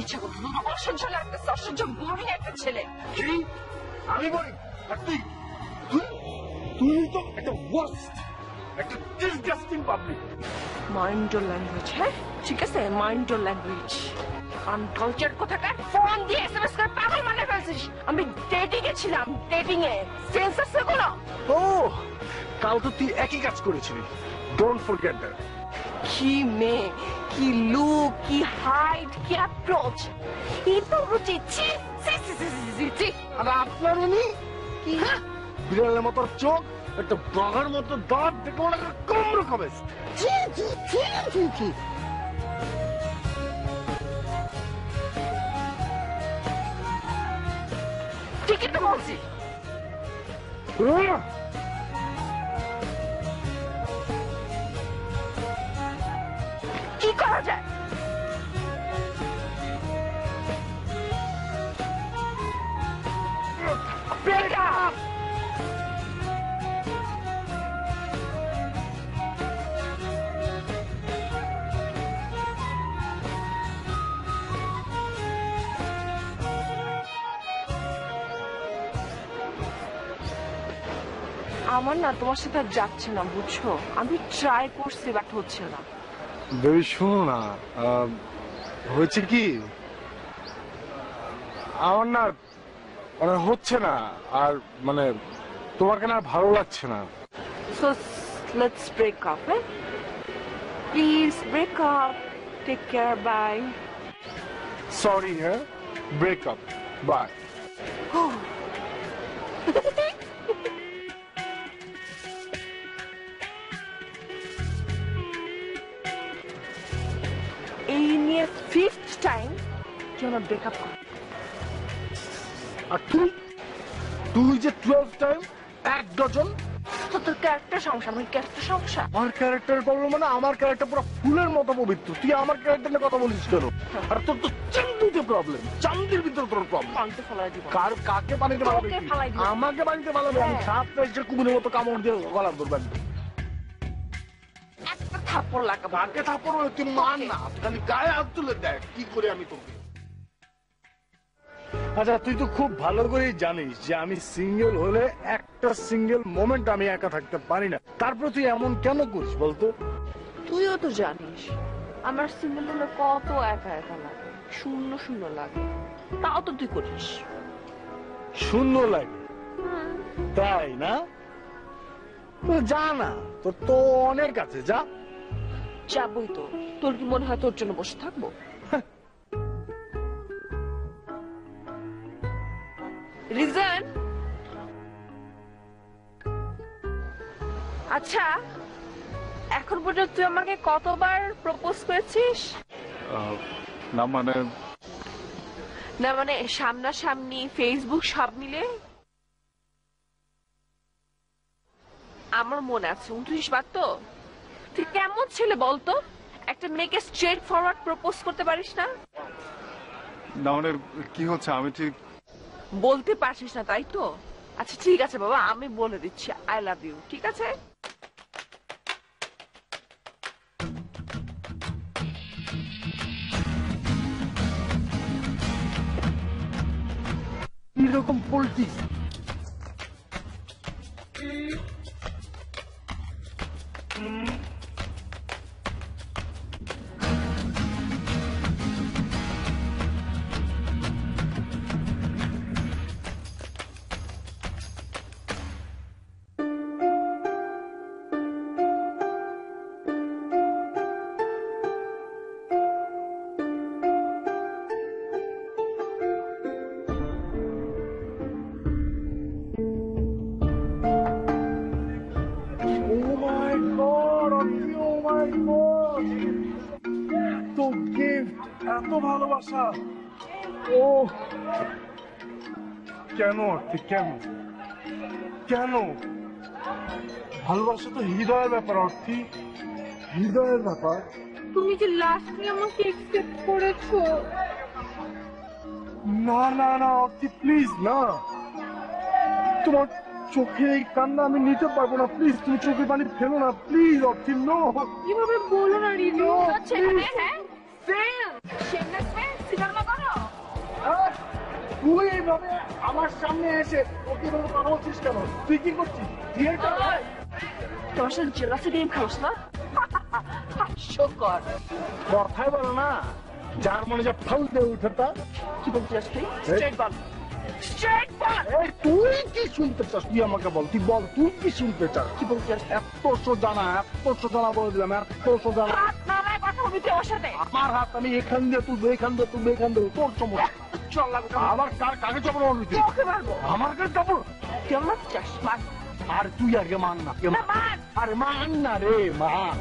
ইচ্ছা করতো অসহ্য লাগতেছে, অসহ্য বোরিং একটা ছেলে। কি আমি বলি আর তুই তুই তুই তো একটা ওয়ার্স্ট, একটা disgusting public. Mind your language. হ্যাঁ ঠিক আছে, মাইন্ড ইওর ল্যাঙ্গুয়েজ। আনকালচার কোথাকার, ফোন দিয়ে এসএমএস করে পাগল বানিয়ে ফেলছিস। আমি ডেটিং এ ছিলাম, ডেটিং এ। সেন্স আছে কোনো? ও কাল তো তুই একই কাজ করেছিলি, ডোন্ট ফরগেট দ্যাট। কি মেয়ে, কি লুক, কি হাইট, কি অ্যাপ্রোচ, কি তো রুচি। ছি ছি ছি ছি ছি ছি। আর আপনার উনি কি বিড়ালের মতো চোখ, একটা বাঘের মতো দাঁত, দেখে মনে করে কম রকমের। ছি ছি ছি ছি ছি। ঠিকই তো বলছি। কি করা যায়? Break up. আমার না তোমার সাথে আর যাচ্ছে না, বুঝছো? আমি ট্রাই করছি বাট হচ্ছে না। বেবি শোনো না, হয়েছে কি আমার না মানে হচ্ছে না, আর মানে তোমাকে না ভালো লাগছে না। So let's break up, eh? Please break up. Take care. Bye. Sorry, হ্যাঁ, ব্রেকআপ, বাই। এই নিয়ে 5th টাইম তুই আমার ব্রেকআপ কর। আর তুই তুই যে 12 টাইম, 1 ডজন। তো তোর ক্যারেক্টার সমস্যা, আমার ক্যারেক্টার সমস্যা। আমার ক্যারেক্টার প্রবলেম মানে আমার ক্যারেক্টার পুরো ফুলের মতো পবিত্র, তুই আমার ক্যারেক্টার নিয়ে কথা বলিস কেন? আর তোর তো চান্দুতে প্রবলেম, চান্দির ভিতরে তোর প্রবলেম। পানিতে ফেলাই দিব। কাকে পানিতে ফালাবে? তোকে ফালাই দিব। আমাকে পানিতে ফালাবে? আমি হ্যাঁ। সাপ পেয়েছে কুমিরের মতো কামড় দিয়ে গলার ধরবেন। একটা থাপ্পড় লাগাবো। কাকে থাপ্পড় মারবে? তুই মান না, খালি গায়ে হাত তুলে দেখ কি করে আমি তোকে। আচ্ছা তুই তো খুব ভালো করেই জানিস যে আমি সিঙ্গেল হলে একটা সিঙ্গেল মোমেন্ট আমি একা থাকতে পারি না, তারপর তুই এমন কেন করিস বলতো? তুইও তো জানিস আমার সিঙ্গেল হলে কত একা একা লাগে, শূন্য শূন্য লাগে, তাও তো তুই করিস। শূন্য লাগে তাই না? তো যা না, তোর তো অনেক আছে, যা। যাবই তো। তোর কি মনে হয় তোর জন্য বসে থাকবো? রিজন? আচ্ছা এখন পর্যন্ত তুই আমাকে কতবার প্রপোজ করেছিস? না মানে না মানে সামনাসামনি, ফেসবুক সব মিলে? আমার মনে আছে 29 বার। তো তুই কেমন ছেলে বলতো, একটা মেয়েকে স্ট্রেট ফরওয়ার্ড প্রপোজ করতে পারিস না? না মানে কি হচ্ছে আমি ঠিক বলতে পারছিস না তাই তো? আচ্ছা ঠিক আছে বাবা, আমি বলে দিচ্ছি আই লাভ ইউ, ঠিক আছে? এরকম পোল্ট্রি এত ভালোবাসা। ও কেন অর্থে, কেন কেন? ভালোবাসা তো হৃদয়ের ব্যাপার অর্থী, হৃদয়ের ব্যাপার। তুমি যে লাস্টলি আমাকে একসেপ্ট করেছো। না না না অর্থী প্লিজ না, তোমার চোখে এই কান্না আমি নিতে পারবো না, প্লিজ তুমি চোখে পানি ফেলো না, প্লিজ অর্থী। নো কিভাবে বলো না রিজু? ছেলে হ্যাঁ ফেল, শেমলেস হ্যাঁ। সিনেমা করো? তুই এইভাবে আমার সামনে এসে ওকে এভাবে কথা বলছিস কেন? তুই কি করছিস? তোমার সাথে জেলাসি গেম খেলোস না? হাস্যকর। কথাই বলো না, যার মনে যা ফাল দিয়ে উঠেটা। কি বলছিস তুই? স্ট্রেট বল, স্ট্রেট বল। তুই কি শুনতে চাস? তুই আমাকে বল, তুই বল, তুই কি শুনতে চাস? কি বলছিস? এত সোজা বলে দিলাম, এত সোজা। হাত নাড়ায় কথা বলবি তুই আমার সাথে। আমার হাত আমি এখান দিয়ে তুলবো, এখান দিয়ে তুলবো, এখান দিয়ে তোর সমস্যা। চল লাগবে। আবার কাকে চাপড় মারবি তুই? তোকে মারবো। আমার কাছে চাপড়? কেমন চাস? মার। আর তুই আগে মান না। না, মার। আরে মান না রে, মান।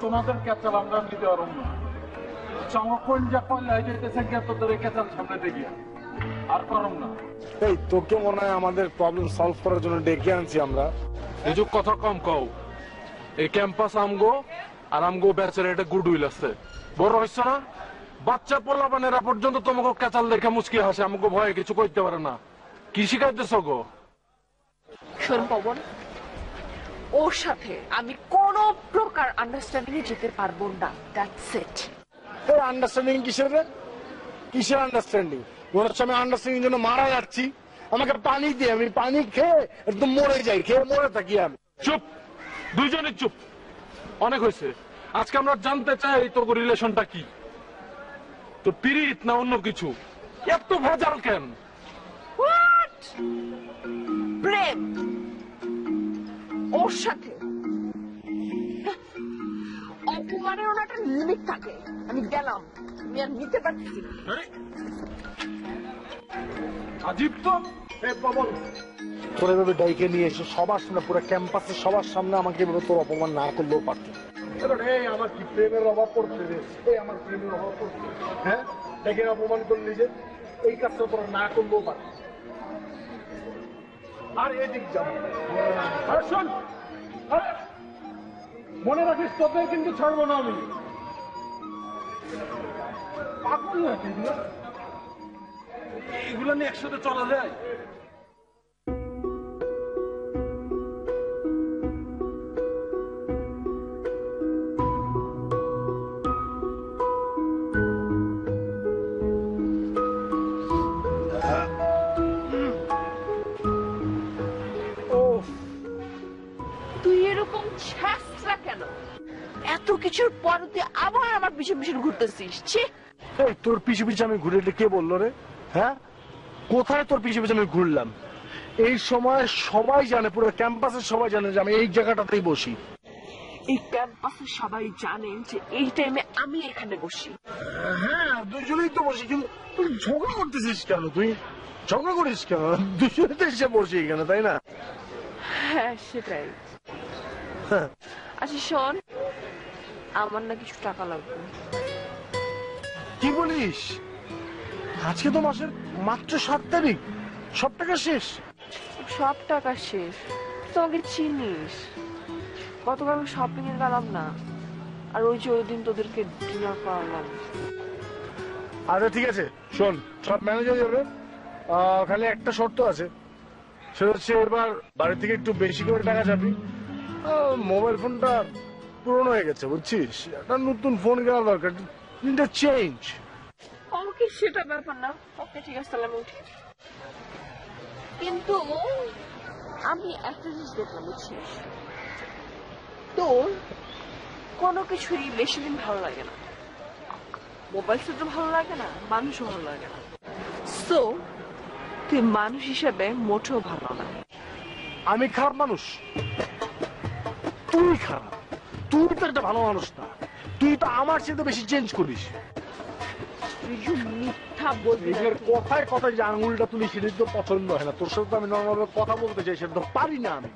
তোমাদের ক্যাচাল আমরা নিতে পারব না। সংরক্ষণ যা করলে যেতেছে তোদের ক্যাচাল সামনে দেখি আর পারম না। এই তোকে মনে হয় আমাদের প্রবলেম সলভ করার জন্য ডেকে আনছি আমরা। নিযুক কথা কম কও। এই ক্যাম্পাস আমগো আর আমগো ব্যাচের এটা গুড উইল আছে। বড় হইছ না? বাচ্চা পোলাপানেরা পর্যন্ত তোমাকে ক্যাচাল দেখে মুচকি হাসে, আমাকে ভয়ে কিছু করতে পারে না। কি শিখাইতেছ গো? শোন পবন, ওর সাথে আমি কোন প্রকার আন্ডারস্ট্যান্ডিং এ যেতে পারবো না। That's it. এই আন্ডারস্ট্যান্ডিং কিসের রে? কিসের আন্ডারস্ট্যান্ডিং? ওর সাথে আমি আন্ডারস্ট্যান্ডিং জন্য মারা যাচ্ছি। আমাকে পানি দিয়ে, আমি পানি খেয়ে একদম মরে যাই, খেয়ে মরে থাকি আমি। চুপ, দুইজনই চুপ। অনেক হয়েছে। আজকে আমরা জানতে চাই তোর রিলেশনটা কি। তো পিরিত না অন্য কিছু? এত ভেজাল কেন? হোয়াট? প্রেম ওর সাথে? অপমানেরও একটা লিমিট থাকে। আমি গেলাম, আমি আর নিতে পারছি না। আজীব তো। তোর এভাবে ডাইকে নিয়ে এসে সবার সামনে, পুরো ক্যাম্পাসের সবার সামনে আমাকে এভাবে তোর অপমান না করলেও পারত। আমার কি প্রেমের অভাব পড়ছে রে? এই আমার প্রেমের অভাব পড়ছে, হ্যাঁ? ডেকে অপমান করলি যে, এই কাজটা তোরা না করলেও পারত। আর এদিক যাব, শোন, মনে রাখিস তোকে কিন্তু ছাড়বো না আমি। পাগল নাকি এগুলো নিয়ে একসাথে চলা যায়? তুই এরকম ছ্যাঁচড়া কেন? এত কিছুর পর তুই আবার আমার পিছু পিছু ঘুরতেছিস। ছি! এই তোর পিছু পিছু আমি ঘুরে কে বললো রে? হ্যাঁ, কোথায় তোর পিছু পিছু আমি ঘুরলাম? এই সময় সবাই জানে, পুরো ক্যাম্পাসের সবাই জানে যে আমি এই জায়গাটাতেই বসি। এই ক্যাম্পাসে সবাই জানে যে এই টাইমে আমি এখানে বসি। হ্যাঁ, দুজনেই তো বসি, কিন্তু তুই ঝগড়া করতেছিস কেন? তুই ঝগড়া করিস কেন? দুজনে তো এসে বসি এখানে, তাই না? হ্যাঁ, সেটাই। আচ্ছা শোন, আমার না কিছু টাকা লাগবে। কি বলিস? আজকে তো মাসের মাত্র 7 তারিখ, সব টাকা শেষ? সব টাকা শেষ। তুই আমাকে চিনিস। গতকাল শপিং এ গেলাম না, আর ওই যে ওই দিন তোদেরকে ডিনার করালাম। আচ্ছা ঠিক আছে, শোন, সব ম্যানেজ হয়ে যাবে। খালি একটা শর্ত আছে, সেটা হচ্ছে এবার বাড়ি থেকে একটু বেশি করে টাকা যাবি। মোবাইল ফোনটা পুরনো হয়ে গেছে, বুঝছিস? একটা নতুন ফোন কেনা দরকার, চেঞ্জ। ওকে, সেটা ব্যাপার না। ওকে ঠিক আছে, তাহলে আমি উঠি। কিন্তু আমি একটা জিনিস দেখলাম, বুঝছিস? তোর কোনো কিছুই বেশি দিন ভালো লাগে না। মোবাইল ফোনটা ভালো লাগে না, মানুষও ভালো লাগে না। সো তুই মানুষ হিসেবে মোটেও ভালো না। আমি খারাপ মানুষ? তুই খারাপ। তুই তো একটা ভালো মানুষ না। তুই তো আমার চেয়ে বেশি চেঞ্জ করিস। তুই মিথ্যা বলবি না। নিজের কথায় কথায় যে আঙুলটা তুলি, সেটা তো পছন্দ হয় না। তোর সাথে তো আমি নর্মাল কথা বলতে চাই, সেটা তো পারি না আমি।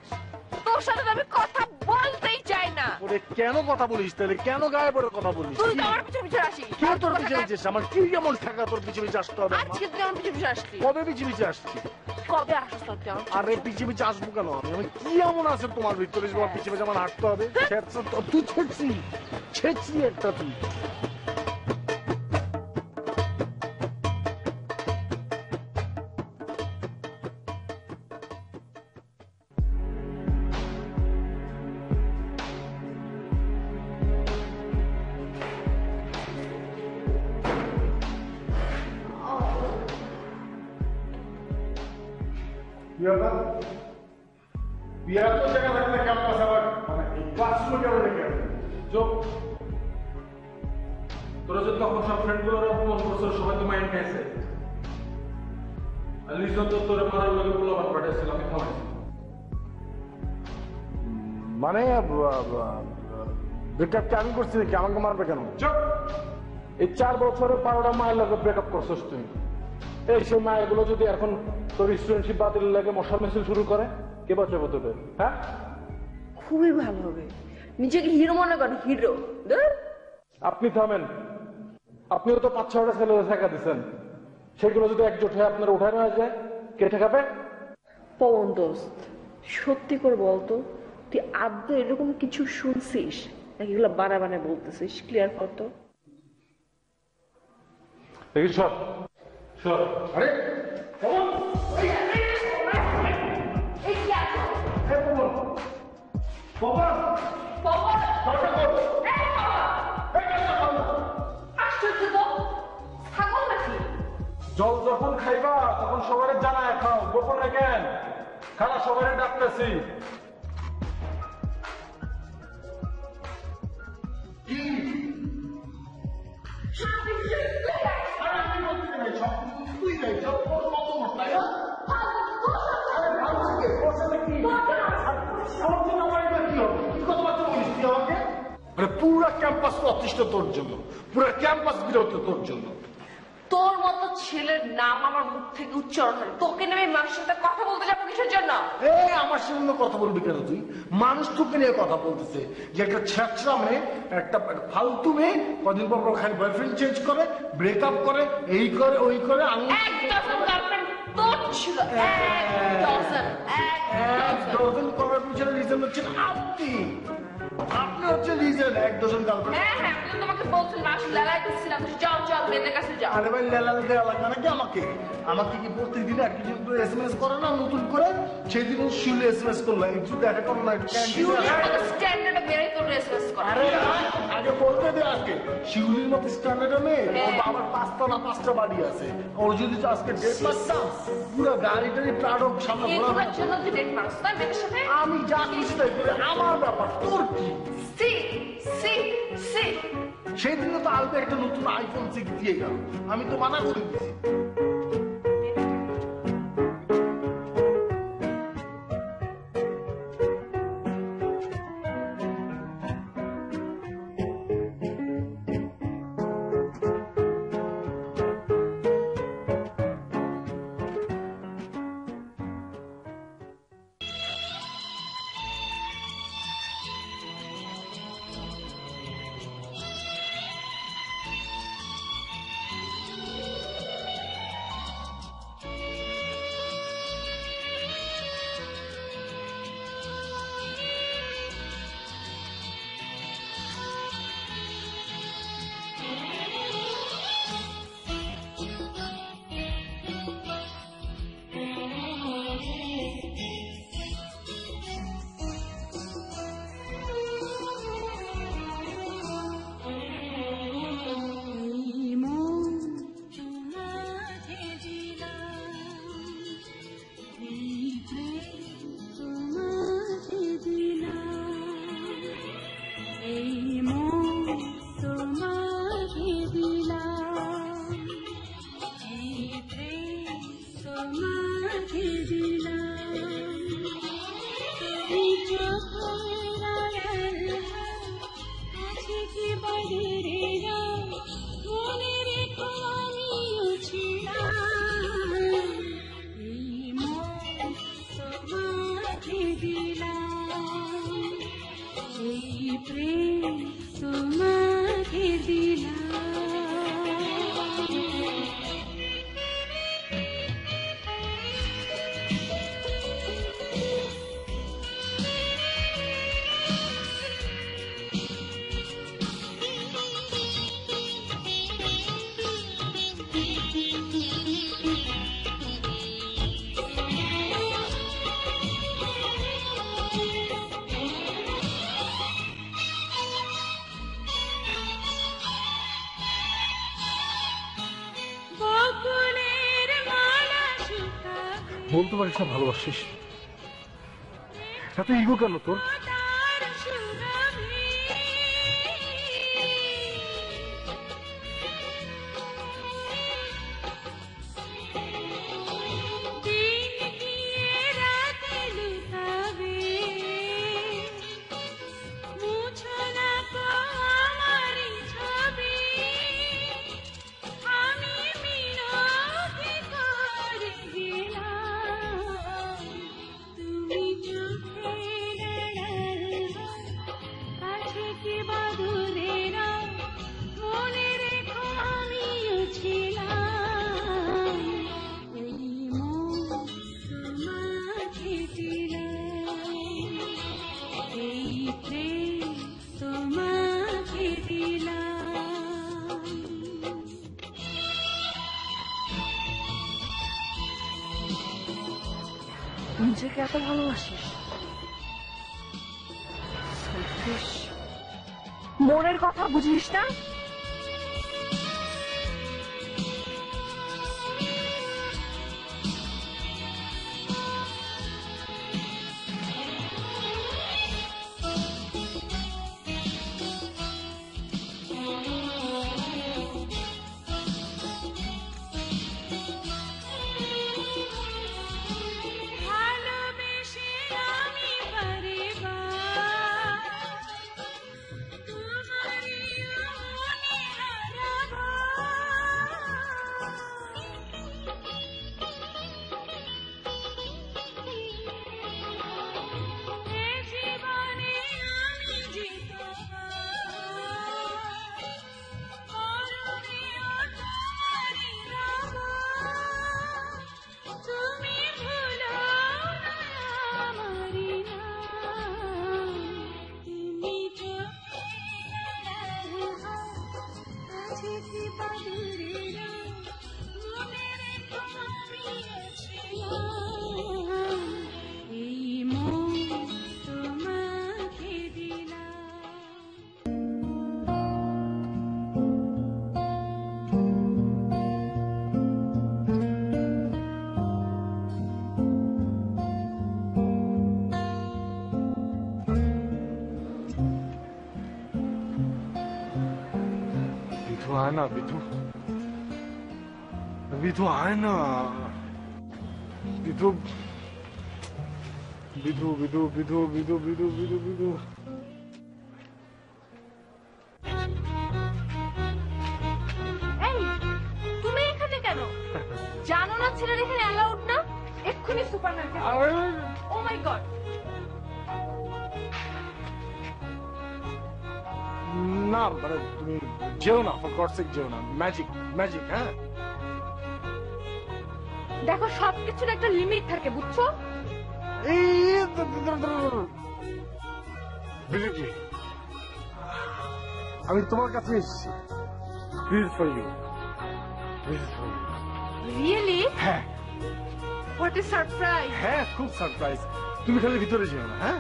তোর সাথে তো আমি কথা বলতেই চাই না। করে কেন কথা বলিস তাহলে? কেন গায়ে পড়ে কথা বলিস? তুই তো আমার পিছু পিছু আসিস। কে তোর পিছে পিছিয়ে? আমার কি এমন থাকা তোর পিছে পিছিয়ে আসতে হবে? আজকে তুই আমার পিছু পিছু আসছিস। কবে পিছে পিছিয়ে আসছি? কবে আসছিস তোর তুই আমার পিছু আরে পিছে পিছে আসবো কেন? আমি কি এমন আছে তোমার ভিতরে যে আমার পিছে পিছে আমার হাঁটতে হবে? তুই ছেড়ছি একটা তুই। তোরা যদি তখন সব ফ্রেন্ড গুলো অপমান করছিল, সবাই তো মাইন্ড খাইছে। আর লিজন তো তোরা মারার লগে পোলাপান পাঠাইছিল, আমি থামাইছি। মানে ব্রেকআপ আমি করছি নাকি? আমাকে মারবে কেন? চুপ! এই 4 বছরে 12টা মায়ের লগে ব্রেকআপ করছিস তুই। এই সেই মায়েরগুলো যদি এখন তোর স্টুডেন্টশিপ বাতিল লাগে মশার মিছিল শুরু করে, কে বাঁচাবো তোদের? হ্যাঁ, খুবই ভালো হবে। নিজেকে হিরো মনে কর, হিরো। আপনি থামেন। আপনিও তো 5-6টা ছেলেদের ঠেকা দিচ্ছেন। সেগুলো যদি একজোট হয়ে আপনার উঠায় নেওয়া যায়, কে ঠেকাবে? পবন দোস্ত, সত্যি করে বলতো, তুই আদৌ এরকম কিছু শুনছিস নাকি এগুলো বানায় বলতেছিস? ক্লিয়ার করতো। দেখি সর সর। আরে পবন! পবন! জল যখন খাইবা তখন সবাই জানায় খাও, গোপনে কেন? খানা সবাই ডাকতেছি। পুরা ক্যাম্পাস অতিষ্ঠ তোর জন্য, পুরা ক্যাম্পাস বিরত তোর জন্য। তোর মতো ছেলের নাম আমার মুখ থেকে উচ্চারণ হয়, তোকে নেমে মানুষের সাথে কথা বলতে যাবো কিসের জন্য? আমার সঙ্গে কথা বলবি কেন তুই? মানুষ তোকে নিয়ে কথা বলতেছে যে একটা ছেঁচড়া মেয়ে, একটা ফালতু মেয়ে, কদিন পর খালি বয়ফ্রেন্ড চেঞ্জ করে, ব্রেকআপ করে, এই করে ওই করে। এক ডজন গার্লফ্রেন্ড তোর ছিল, এক ডজন করার পিছনে রিজন হচ্ছে আপনি। আপনি হচ্ছে রিজন, 1 ডজন গার্লফ্রেন্ড। হ্যাঁ হ্যাঁ, আমি তো তোমাকে বলছিলাম, আসলে লেলাই করছিলাম, যাও যাও মেয়েদের কাছে যাও। আরে ভাই, লেলাল দেওয়া লাগবে নাকি আমাকে? আমাকে কি প্রত্যেকদিন এক কিছু SMS করে না নতুন করে? সেদিন শিউলি SMS করলো, একটু দেখা করো না, একটু শিউলির মতো স্ট্যান্ডার্ডে বেড়ে তোর এসএমএস করে। আরে আগে বলতে দে। আজকে শিউলির মতো স্ট্যান্ডার্ডে মেয়ে, ওর বাবার 5টা বাড়ি আছে। ওর যদি আজকে ডেট মারতাম, পুরো গাড়িটারি প্রাডক সামনে ঘোরা। এগুলোর জন্য তুই ডেট মারছ তাই মেয়েদের সাথে? আমি যা কিছু তাই করে, আমার ব্যাপার, তোর কি? সি সি সি সেই দিনে তো আলবে একটা নতুন iPhone 6 দিয়ে গেল, আমি তো মানা করে দিচ্ছি। বলতে পারিস না ভালোবাসিস? এত ইগো কেন তোর? নিজেকে এত ভালোবাসিস? Selfish. মনের কথা বুঝিস না? आए ना विधु, विधु आए ना, विधु विधु विधु विधु विधु विधु विधु विधु। তুমি এখানে কেন? জানো না ছেলের এখানে অ্যালাউড না? এক্ষুনি সুপারমার্কেট। ও মাই গড। না মানে তুমি যেও না, ফর গডস সেক যেও না। Magic magic. হ্যাঁ দেখো সবকিছুর একটা লিমিট থাকে, বুঝছো? আমি তোমার কাছে এসেছি। For you. রিয়েলি? হ্যাঁ। What a surprise. হ্যাঁ খুব সারপ্রাইজ। তুমি খালি ভিতরে যেও না। হ্যাঁ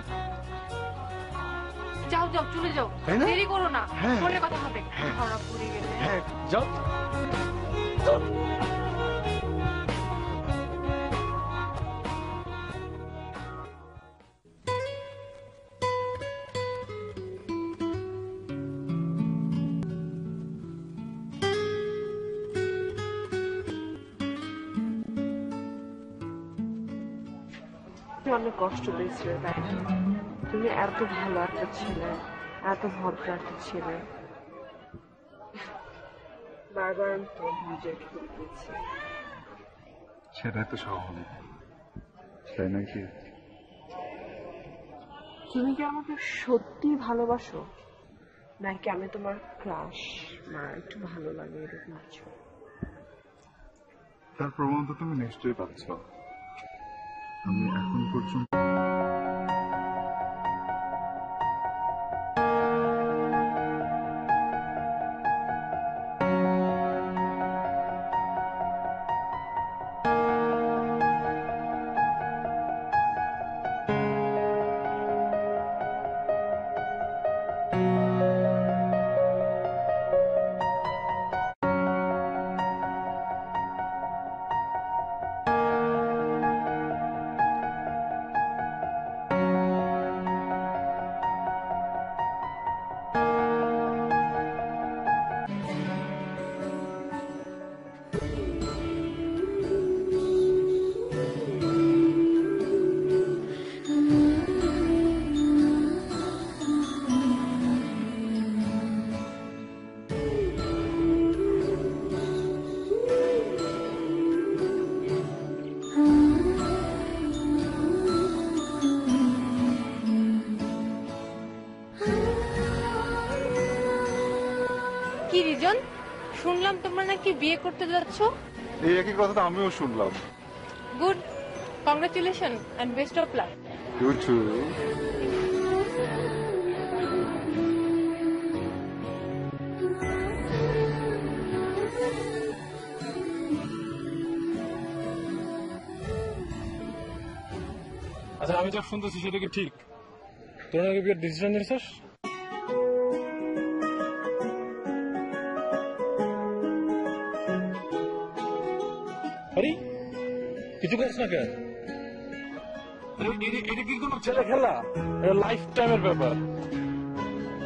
যাও যাও চলে যাও, দেরি করো না, ফোনে কথা হবে। ধরা পড়ে গেলে। হ্যাঁ যাও। অনেক কষ্ট পেয়েছিলে তাই না? তুমি এত ভালো একটা ছেলে, এত ভদ্র একটা ছেলে, বারবার আমি তোমাকে রিজেক্ট করে দিয়েছি। সেটাই তো স্বাভাবিক, তাই নাকি? তুমি কি আমাকে সত্যি ভালোবাসো, নাকি আমি তোমার ক্রাশ, না একটু ভালো লাগে এরকম কিছু? তার প্রমাণ তো তুমি নিশ্চয়ই পাচ্ছ। আমি এখন পর্যন্ত শুনলাম তোমরা নাকি বিয়ে করতে যাচ্ছ। এই একই কথাটা আমিও শুনলাম। Good, congratulation and best of luck. You too. আচ্ছা, আমি যা শুনতেছি সেটা কি ঠিক? তোরা নাকি বিয়ের ডিসিশন নিয়েছিস? আরে কিছু করিস না কেন? এটা কি কোনো ছেলে খেলা? এটা লাইফ টাইমের ব্যাপার।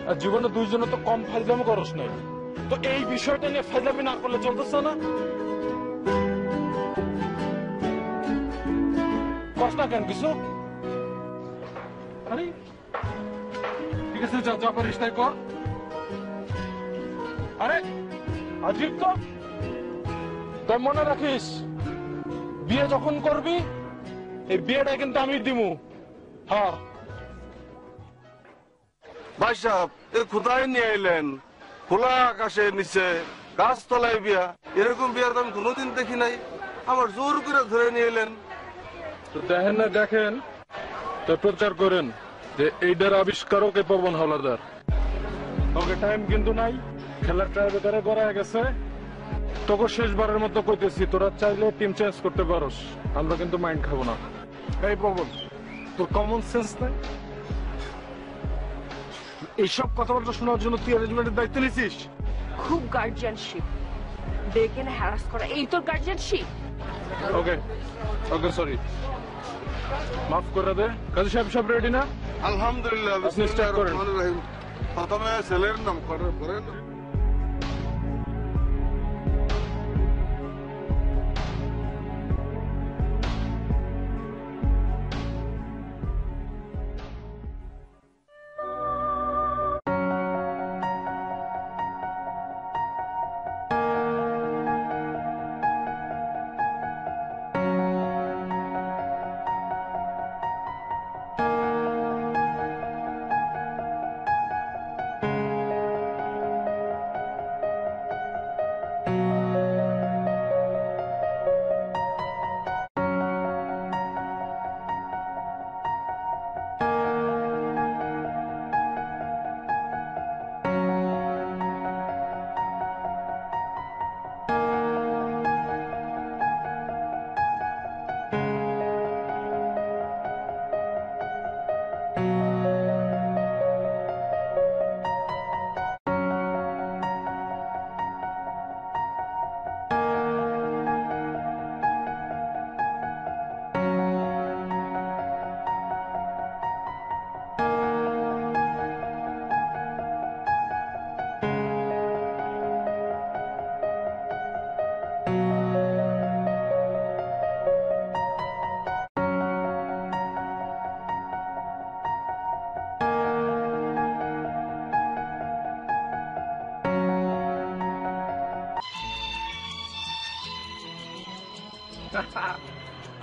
আর জীবনে দুইজনে তো কম ফাইজলামি করস নাই, তো এই বিষয়টা নিয়ে ফাইজলামি না করলে চলতেছে না। কষ্ট না কেন কিছু? আরে ঠিক আছে, যা যা পারিস তাই কর। আরে আজীব তো, তাই মনে রাখিস বিয়ে যখন করবি এই বিয়েটা কিন্তু আমি দিমু। হ্যাঁ ভাই সাহেব, এ কোথায় নিয়ে এলেন? খোলা আকাশের নিচে গাছতলায় বিয়া, এরকম বিয়ার তো আমি কোনোদিন দেখি নাই। আমার জোর করে ধরে নিয়ে এলেন। তো দেখেন না, দেখেন তো প্রচার করেন যে এইটার আবিষ্কারক এ পবন হাওলাদার। ওকে টাইম কিন্তু নাই, খেলার ট্রাই বেকারে গড়ায় গেছে। তোকে শেষবারের মতো কইতেছি, তোরা চাইলে টিম চেঞ্জ করতে পারোস, আমরা কিন্তু মাইন্ড খাবো না। এই পবন, তোর কমন সেন্স নাই? এইসব কথাবার্তা শোনার জন্য তুই অ্যারেঞ্জমেন্টের দায়িত্ব নিছিস? খুব গার্জিয়ানশিপ, দেখে না হ্যারাস করা, এই তোর গার্জিয়ানশিপ? ওকে ওকে, সরি, মাফ করে দে। কাজী সাহেব সব রেডি না? আলহামদুলিল্লাহ, আপনি start করেন। বিসমিল্লাহির রহমানির রহিম। প্রথমে ছেলের নাম করেন।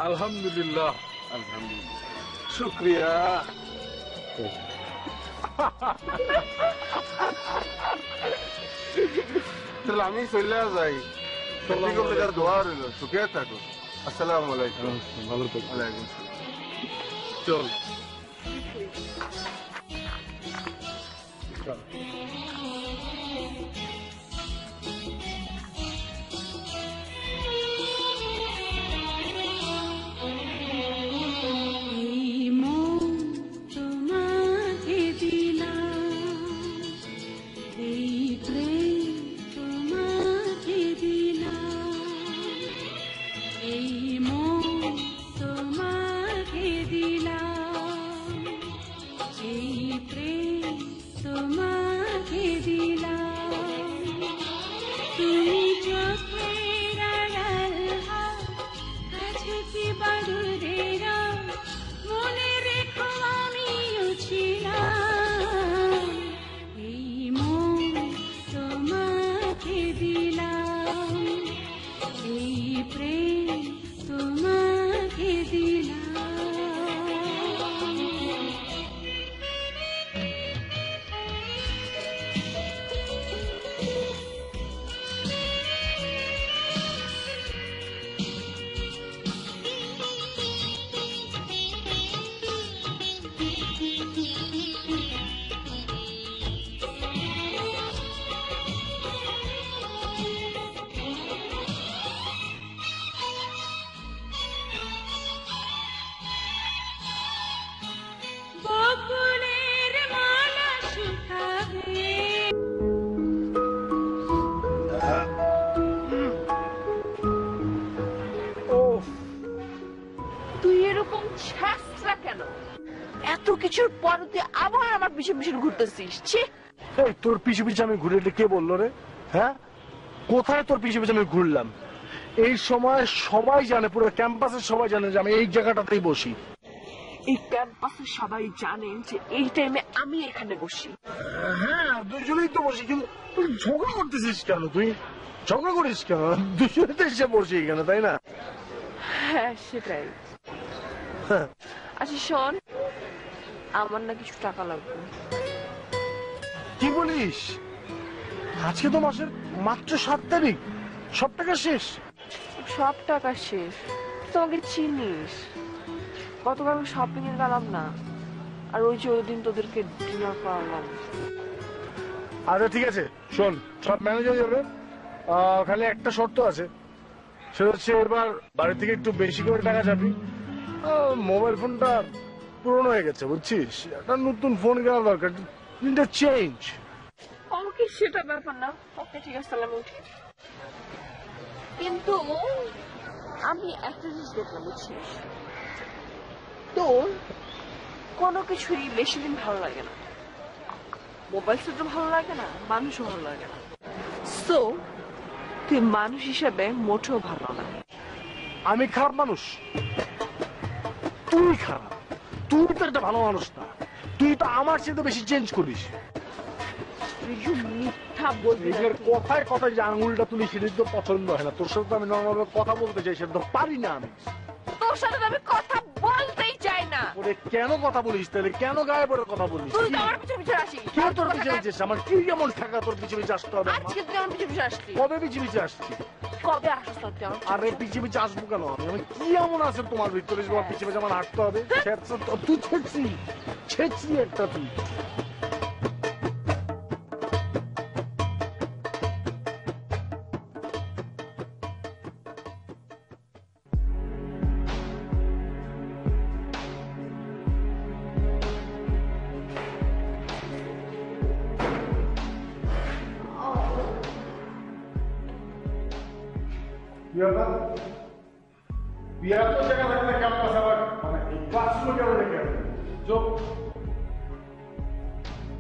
আলহামদুলিল্লাহ। আলহামদুলিল্লাহ, শুক্রিয়া। তাহলে আমি চলে যাই। সত্যিকার দোয়া রইল, সুখে থাকো। আসসালামু আলাইকুম। ভালো থাকো। ওয়ালাইকুম আসসালাম। চল। কিছুর পর তুই আবার আমার পিছনে পিছনে ঘুরতেছিস। ছি, এই তোর পিছু পিছু আমি ঘুরে কে বললো রে? হ্যাঁ, কোথায় তোর পিছু পিছু আমি ঘুরলাম? এই সময় সবাই জানে, পুরো ক্যাম্পাসের সবাই জানে যে আমি এই জায়গাটাতেই বসি। এই ক্যাম্পাসে সবাই জানে যে এই টাইমে আমি এখানে বসি। হ্যাঁ, দুজনেই তো বসি, কিন্তু তুই ঝগড়া করতেছিস কেন? তুই ঝগড়া করিস কেন? দুজনে তো এসে বসি এখানে, তাই না? হ্যাঁ, সেটাই। আচ্ছা শোন, আমার না কিছু টাকা লাগবে। কি বলিস? আজকে তো মাসের মাত্র 7 তারিখ, সব টাকা শেষ। সব টাকা শেষ? তোমাকে চিনিস, গতকাল শপিং এ গেলাম না, আর ওই যে ওই দিন তোদেরকে ডিনার করালাম। আচ্ছা ঠিক আছে, শোন, সব ম্যানেজ হয়ে যাবে। খালি একটা শর্ত আছে, সেটা হচ্ছে এবার বাড়ি থেকে একটু বেশি করে টাকা যাবি। মোবাইল ফোনটা পুরনো হয়ে গেছে, বুঝছিস? একটা নতুন ফোন কেনা দরকার, চেঞ্জ। ওকে, সেটা ব্যাপার না। ওকে ঠিক আছে, তাহলে আমি উঠি। কিন্তু আমি একটা জিনিস দেখলাম, বুঝছিস, তোর কোনো কিছুই বেশি দিন ভালো লাগে না। মোবাইল সেটও ভালো লাগে না, মানুষও ভালো লাগে না। সো তুই মানুষ হিসেবে মোটেও ভালো না। আমি খারাপ মানুষ? তুই খারাপ, তুই তো একটা ভালো মানুষ না। তুই তো আমার সাথে বেশি চেঞ্জ করিস। তুই যে মিথ্যা বলবি না। নিজের কথায় কথায় যে আঙুলটা তুলি সেটা তো পছন্দ হয় না। তোর সাথে তো আমি নর্মাল কথা বলতে চাই, সেটা তো পারি না আমি। তোর সাথে তো আমি কথা বলতেই চাই না। ওরে কেন কথা বলিস তাহলে? কেন গায়ে পড়ে কথা বলিস? তুই তো আমার পিছনে পিছনে আসিস। কে তোর পিছনে পিছিয়ে? আমার কি এমন টাকা তোর পিছিয়ে পিছিয়ে আসতে হবে? আজকে তুই আমার পিছনে পিছনে আসলি। কবে পিছিয়ে পিছিয়ে আসছি? কবে আসিস তুই আমার? আরে পিছিয়ে পিছিয়ে আসবো কেন? আমি কি এমন আছে তোমার ভিতরে যে তোমার পিছিয়ে পিছিয়ে আমার হাঁটতে হবে? তুই ছেড়ছি একটা তুই।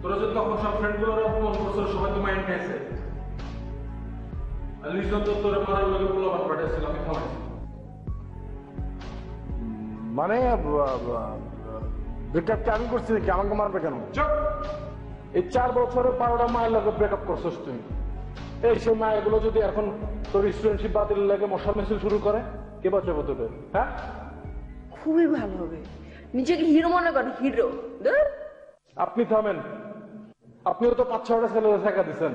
তোরা যে তখন সব ফ্রেন্ড গুলোর অপমান করছিল, সবাই তো মাইন্ড খাইছে। আর লিজন তো তোরে মারার লোকে পোলাপান পাঠাইছিল, আমি থামাইছি। মানে ব্রেকআপটা আমি করছি নাকি? আমাকে মারবে কেন? চুপ! এই 4 বছরে 12টা মায়ের লোকে ব্রেকআপ করছিস তুই। এই সেই মায়েরগুলো যদি এখন তোর স্টুডেন্টশিপ বাতিল লাগে মশাল মিছিল শুরু করে, কে বাঁচাবো তোদের? হ্যাঁ, খুবই ভালো হবে। নিজেকে হিরো মনে কর, হিরো। আপনি থামেন। আপনিও তো 5-6টা ছেলেদের ঠেকা দিচ্ছেন।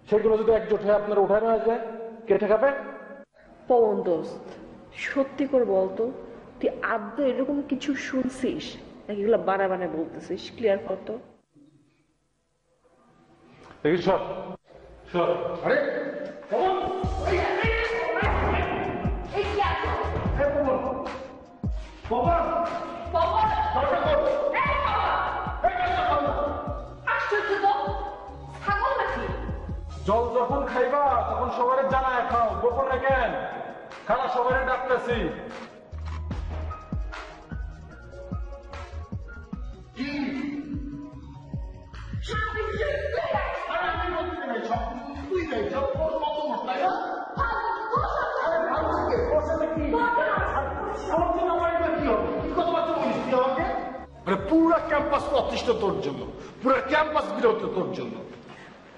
সেগুলো যদি একজোট হয়ে আপনার উঠায় নেওয়া যায়, কে ঠেকাবে? পবন দোস্ত, সত্যি করে বলতো, তুই আদৌ এরকম কিছু শুনছিস নাকি এগুলো বানায় বলতেছিস? ক্লিয়ার করতো। দেখি সর সর। আরে জল যখন খাইবা তখন সবাই জানায় খাও, গোপনে কেন? খানা সবাই ডাকতেছি। পুরো ক্যাম্পাস অতিষ্ঠ তোর জন্য, পুরো ক্যাম্পাস বিরক্ত তোর জন্য।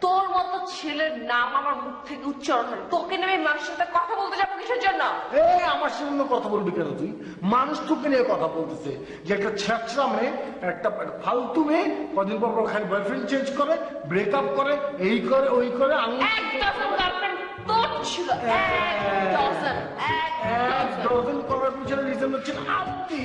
তোর মতো ছেলের নাম আমার মুখ থেকে উচ্চারণ হয়, তোকে নেমে মানুষের সাথে কথা বলতে যাবো কিসের জন্য? আমার সামনে কথা বলবি কেন তুই? মানুষ তোকে নিয়ে কথা বলতেছে যে একটা ছ্যাঁচড়া মেয়ে, একটা ফালতু মেয়ে, কদিন পর পর খালি বয়ফ্রেন্ড চেঞ্জ করে, ব্রেকআপ করে, এই করে ওই করে। আমি 1 ডজন গার্লফ্রেন্ড তোর ছিল, 1 ডজন। 1 ডজন করার পিছনে রিজন হচ্ছেন আপনি।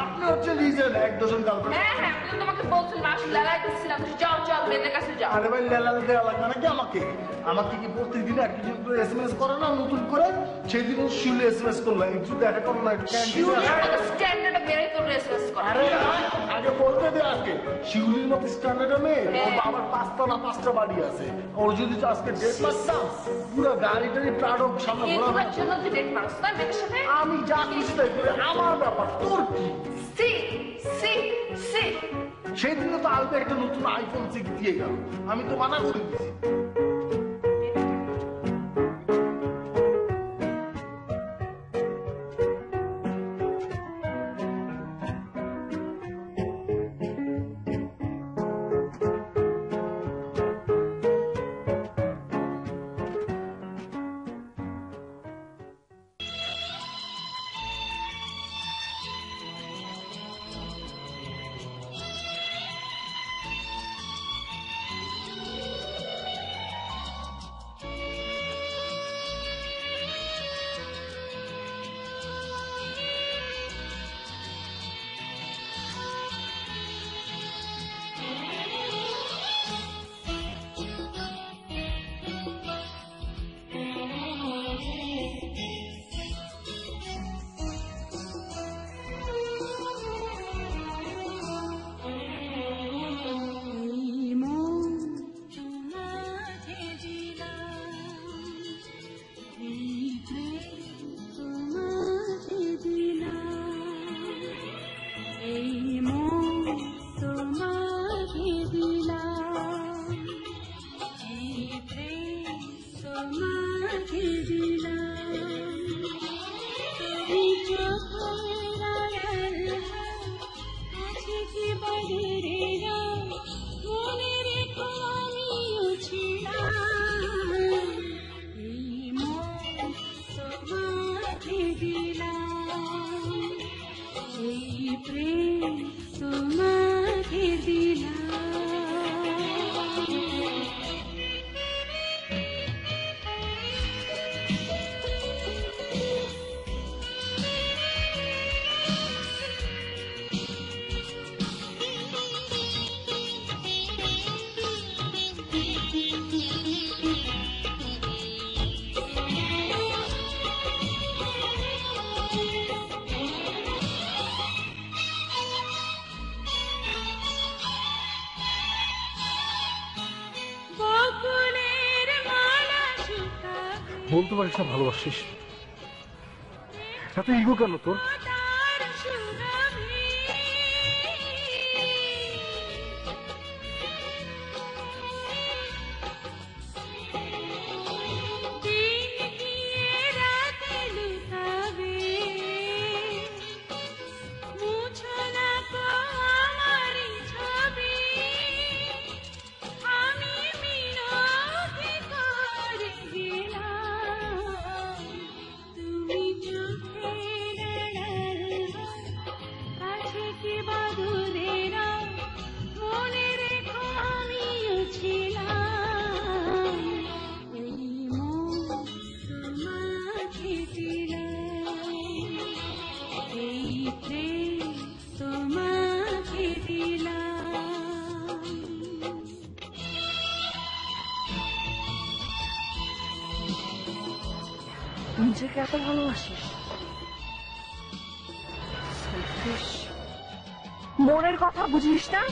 আপনি হচ্ছে রিজন 1 ডজন গার্লফ্রেন্ড। হ্যাঁ হ্যাঁ, আমি তো তোমাকে বলছিলাম, আসলে লাগাইতেছিলাম, যাও যাও মেয়েদের কাছে যাও। আরে ভাই, লেলা দেওয়া লাগবে নাকি আমাকে? আমাকে কি প্রত্যেকদিন একজন করে এসএমএস করে না নতুন করে? সেদিন শিউলি এসএমএস করলো, একটু দেখা করো না, একটু ক্যান্টিনে। স্ট্যান্ডার্ডে বেড়ে তোর রেসপেক্ট কর। আরে আগে বলতে দে, আগে শিউলির মতো স্ট্যান্ডার্ড মেয়ে, ওর বাবার 5টা বাড়ি আছে। ওর যদি আজকে ডেট মারতাম, পুরো গাড়িটারি প্রাডো সামনে ঘোরা। এগুলোর জন্য তুই ডেট মারছ না মেয়েদের সাথে? আমি যা খুশি তাই করে, আমার ব্যাপার, তোর কি? সি সি সি সেই দিনে তো আলবে একটা নতুন আইফোন 6 দিয়ে গেল, আমি তো মানা করে দিছি। বলতে পারিস না ভালোবাসিস, এত ইগো কেন তোর? নিজেকে এত ভালোবাসিস? মনের কথা বুঝিস না?